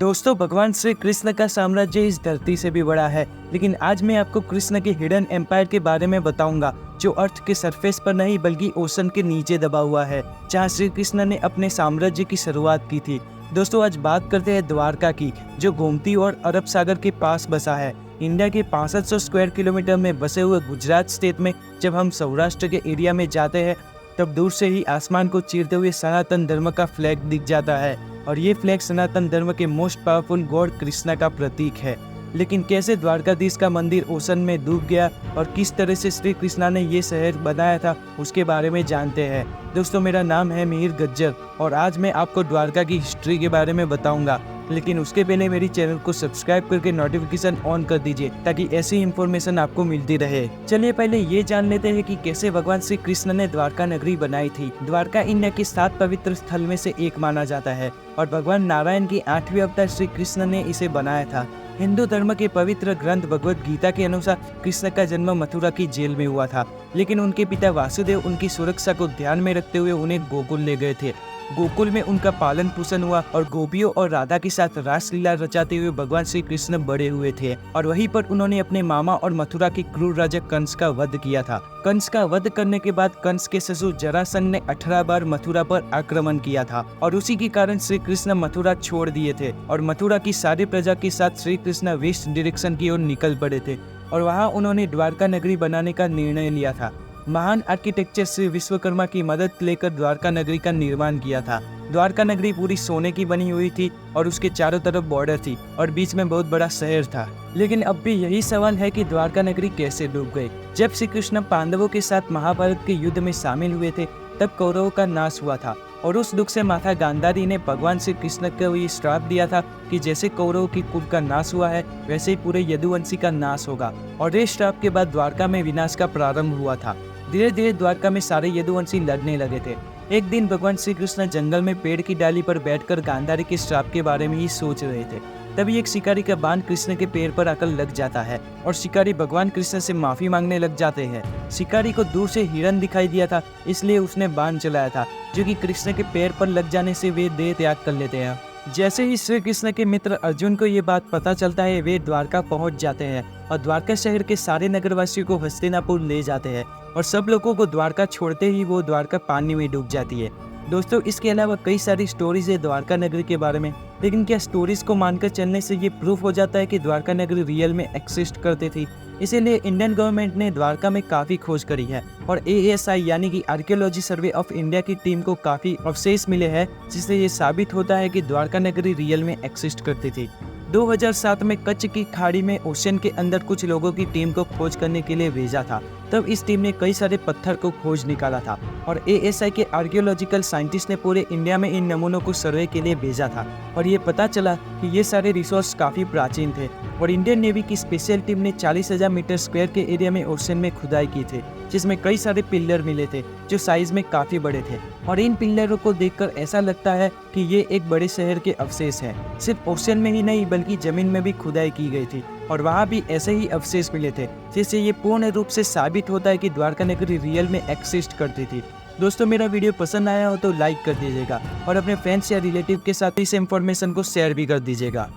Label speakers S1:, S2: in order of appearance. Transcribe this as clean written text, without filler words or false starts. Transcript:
S1: दोस्तों, भगवान श्री कृष्ण का साम्राज्य इस धरती से भी बड़ा है, लेकिन आज मैं आपको कृष्ण के हिडन एम्पायर के बारे में बताऊंगा, जो अर्थ के सरफेस पर नहीं बल्कि ओशन के नीचे दबा हुआ है, जहां श्री कृष्ण ने अपने साम्राज्य की शुरुआत की थी। दोस्तों, आज बात करते हैं द्वारका की, जो गोमती और अरब सागर के पास बसा है। इंडिया के 6500 स्क्वायर किलोमीटर में बसे हुए गुजरात स्टेट में जब हम सौराष्ट्र के एरिया में जाते हैं, तब दूर से ही आसमान को चीरते हुए सनातन धर्म का फ्लैग दिख जाता है, और ये फ्लैग सनातन धर्म के मोस्ट पावरफुल गॉड कृष्णा का प्रतीक है। लेकिन कैसे द्वारकाधीश का मंदिर ओशन में डूब गया और किस तरह से श्री कृष्णा ने ये शहर बनाया था, उसके बारे में जानते हैं। दोस्तों, मेरा नाम है मिहिर गज्जर और आज मैं आपको द्वारका की हिस्ट्री के बारे में बताऊंगा। लेकिन उसके पहले मेरी चैनल को सब्सक्राइब करके नोटिफिकेशन ऑन कर दीजिए, ताकि ऐसी इंफॉर्मेशन आपको मिलती रहे। चलिए पहले ये जान लेते हैं कि कैसे भगवान श्री कृष्ण ने द्वारका नगरी बनाई थी। द्वारका इंडिया के 7 पवित्र स्थल में से एक माना जाता है और भगवान नारायण की 8वीं अवतार श्री कृष्ण ने इसे बनाया था। हिंदू धर्म के पवित्र ग्रंथ भगवत गीता के अनुसार कृष्ण का जन्म मथुरा की जेल में हुआ था, लेकिन उनके पिता वासुदेव उनकी सुरक्षा को ध्यान में रखते हुए उन्हें गोकुल ले गए थे। गोकुल में उनका पालन पोषण हुआ और गोपियों और राधा के साथ रासलीला रचाते हुए भगवान श्री कृष्ण बड़े हुए थे, और वहीं पर उन्होंने अपने मामा और मथुरा के क्रूर राजा कंस का वध किया था। कंस का वध करने के बाद कंस के ससुर जरासंध ने 18 बार मथुरा पर आक्रमण किया था, और उसी के कारण श्री कृष्ण मथुरा छोड़ दिए थे और मथुरा की सारी प्रजा के साथ श्री कृष्ण वेस्ट डायरेक्शन की ओर निकल पड़े थे, और वहाँ उन्होंने द्वारका नगरी बनाने का निर्णय लिया था। महान आर्किटेक्चर श्री विश्वकर्मा की मदद लेकर द्वारका नगरी का निर्माण किया था। द्वारका नगरी पूरी सोने की बनी हुई थी और उसके चारों तरफ बॉर्डर थी और बीच में बहुत बड़ा शहर था। लेकिन अब भी यही सवाल है कि द्वारका नगरी कैसे डूब गई। जब श्री कृष्ण पांडवों के साथ महाभारत के युद्ध में शामिल हुए थे, तब कौरवों का नाश हुआ था, और उस दुख से माता गांधारी ने भगवान श्री कृष्ण को ये श्राप दिया था कि जैसे कौरवों की कुल का नाश हुआ है, वैसे ही पूरे यदुवंशी का नाश होगा। और इस श्राप के बाद द्वारका में विनाश का प्रारंभ हुआ था। धीरे धीरे द्वारका में सारे यदुवंशी लड़ने लगे थे। एक दिन भगवान श्री कृष्ण जंगल में पेड़ की डाली पर बैठकर गांधारी के श्राप के बारे में ही सोच रहे थे। तभी एक शिकारी का बाण कृष्ण के पैर पर आकर लग जाता है और शिकारी भगवान कृष्ण से माफी मांगने लग जाते हैं। शिकारी को दूर से हिरण दिखाई दिया था, इसलिए उसने बाण चलाया था, जो कि कृष्ण के पैर पर लग जाने से वे देह त्याग कर लेते हैं। जैसे ही श्री कृष्ण के मित्र अर्जुन को ये बात पता चलता है, वे द्वारका पहुंच जाते हैं और द्वारका शहर के सारे नगरवासियों को हस्तिनापुर ले जाते हैं, और सब लोगों को द्वारका छोड़ते ही वो द्वारका पानी में डूब जाती है। दोस्तों, इसके अलावा कई सारी स्टोरीज है द्वारका नगरी के बारे में, लेकिन क्या स्टोरीज को मानकर चलने से ये प्रूफ हो जाता है कि द्वारका नगरी रियल में एक्सिस्ट करती थी? इसीलिए इंडियन गवर्नमेंट ने द्वारका में काफ़ी खोज करी है, और ASI यानी कि आर्कियोलॉजी सर्वे ऑफ इंडिया की टीम को काफ़ी अवशेष मिले हैं, जिससे ये साबित होता है कि द्वारका नगरी रियल में एक्सिस्ट करती थी। 2007 में कच्छ की खाड़ी में ओशन के अंदर कुछ लोगों की टीम को खोज करने के लिए भेजा था। तब इस टीम ने कई सारे पत्थर को खोज निकाला था, और ASI के आर्कियोलॉजिकल साइंटिस्ट ने पूरे इंडिया में इन नमूनों को सर्वे के लिए भेजा था, और ये पता चला कि ये सारे रिसोर्स काफ़ी प्राचीन थे। और इंडियन नेवी की स्पेशल टीम ने 40,000 मीटर स्क्वायर के एरिया में ओशन में खुदाई की थी, जिसमें कई सारे पिल्लर मिले थे जो साइज में काफ़ी बड़े थे, और इन पिल्लरों को देखकर ऐसा लगता है कि ये एक बड़े शहर के अवशेष हैं। सिर्फ ओशन में ही नहीं बल्कि जमीन में भी खुदाई की गई थी, और वहाँ भी ऐसे ही अवशेष मिले थे, जिससे ये पूर्ण रूप से साबित होता है कि द्वारका नगरी रियल में एक्सिस्ट करती थी। दोस्तों, मेरा वीडियो पसंद आया हो तो लाइक कर दीजिएगा और अपने फ्रेंड्स या रिलेटिव के साथ इस इंफॉर्मेशन को शेयर भी कर दीजिएगा।